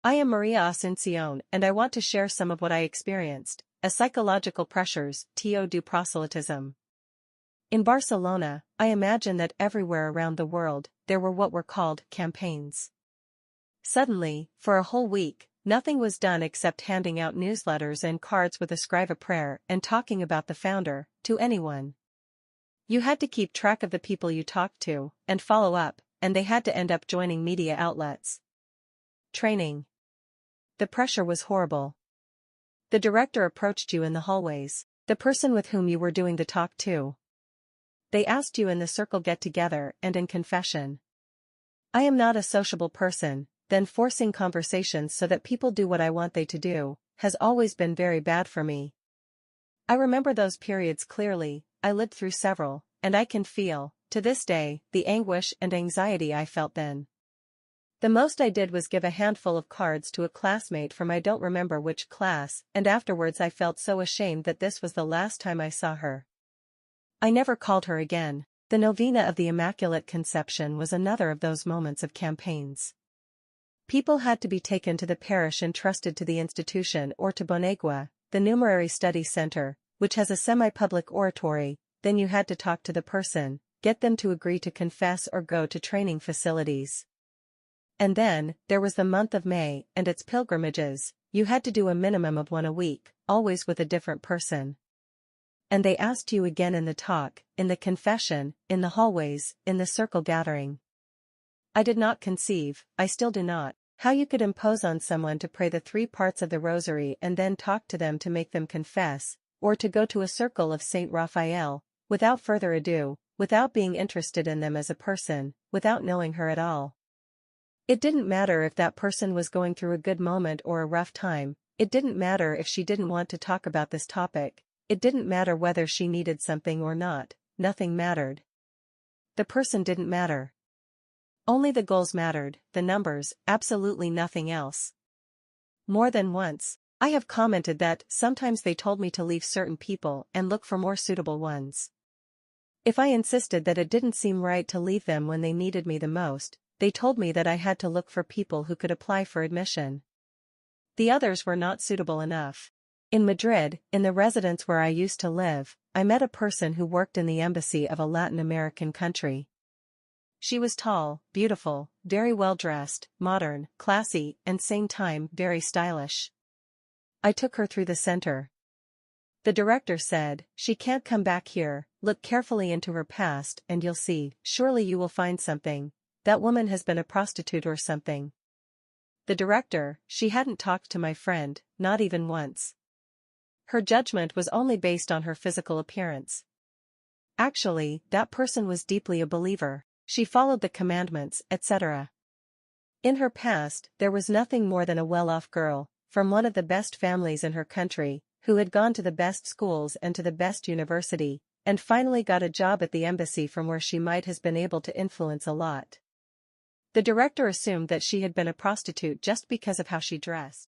I am María Asunción and I want to share some of what I experienced as psychological pressures to do proselytism. In Barcelona, I imagine that everywhere around the world, there were what were called campaigns. Suddenly, for a whole week, nothing was done except handing out newsletters and cards with Escrivá prayer and talking about the founder to anyone. You had to keep track of the people you talked to and follow up, and they had to end up joining media outlets. Training. The pressure was horrible. The director approached you in the hallways, the person with whom you were doing the talk to. They asked you in the circle get-together and in confession. I am not a sociable person, then forcing conversations so that people do what I want they to do, has always been very bad for me. I remember those periods clearly, I lived through several, and I can feel, to this day, the anguish and anxiety I felt then. The most I did was give a handful of cards to a classmate from I don't remember which class, and afterwards I felt so ashamed that this was the last time I saw her. I never called her again. The Novena of the Immaculate Conception was another of those moments of campaigns. People had to be taken to the parish entrusted to the institution or to Bonegua, the Numerary Study Center, which has a semi-public oratory. Then you had to talk to the person, get them to agree to confess or go to training facilities. And then, there was the month of May and its pilgrimages. You had to do a minimum of one a week, always with a different person. And they asked you again in the talk, in the confession, in the hallways, in the circle gathering. I did not conceive, I still do not, how you could impose on someone to pray the 3 parts of the Rosary and then talk to them to make them confess, or to go to a circle of Saint Raphael, without further ado, without being interested in them as a person, without knowing her at all. It didn't matter if that person was going through a good moment or a rough time, it didn't matter if she didn't want to talk about this topic, it didn't matter whether she needed something or not, nothing mattered. The person didn't matter. Only the goals mattered, the numbers, absolutely nothing else. More than once, I have commented that sometimes they told me to leave certain people and look for more suitable ones. If I insisted that it didn't seem right to leave them when they needed me the most, they told me that I had to look for people who could apply for admission. The others were not suitable enough. In Madrid, in the residence where I used to live, I met a person who worked in the embassy of a Latin American country. She was tall, beautiful, very well dressed, modern, classy, and same time very stylish. I took her through the center. The director said, "She can't come back here, look carefully into her past and you'll see, surely you will find something. That woman has been a prostitute or something." The director, she hadn't talked to my friend, not even once. Her judgment was only based on her physical appearance. Actually, that person was deeply a believer, she followed the commandments, etc. In her past, there was nothing more than a well-off girl, from one of the best families in her country, who had gone to the best schools and to the best university, and finally got a job at the embassy from where she might have been able to influence a lot. The director assumed that she had been a prostitute just because of how she dressed.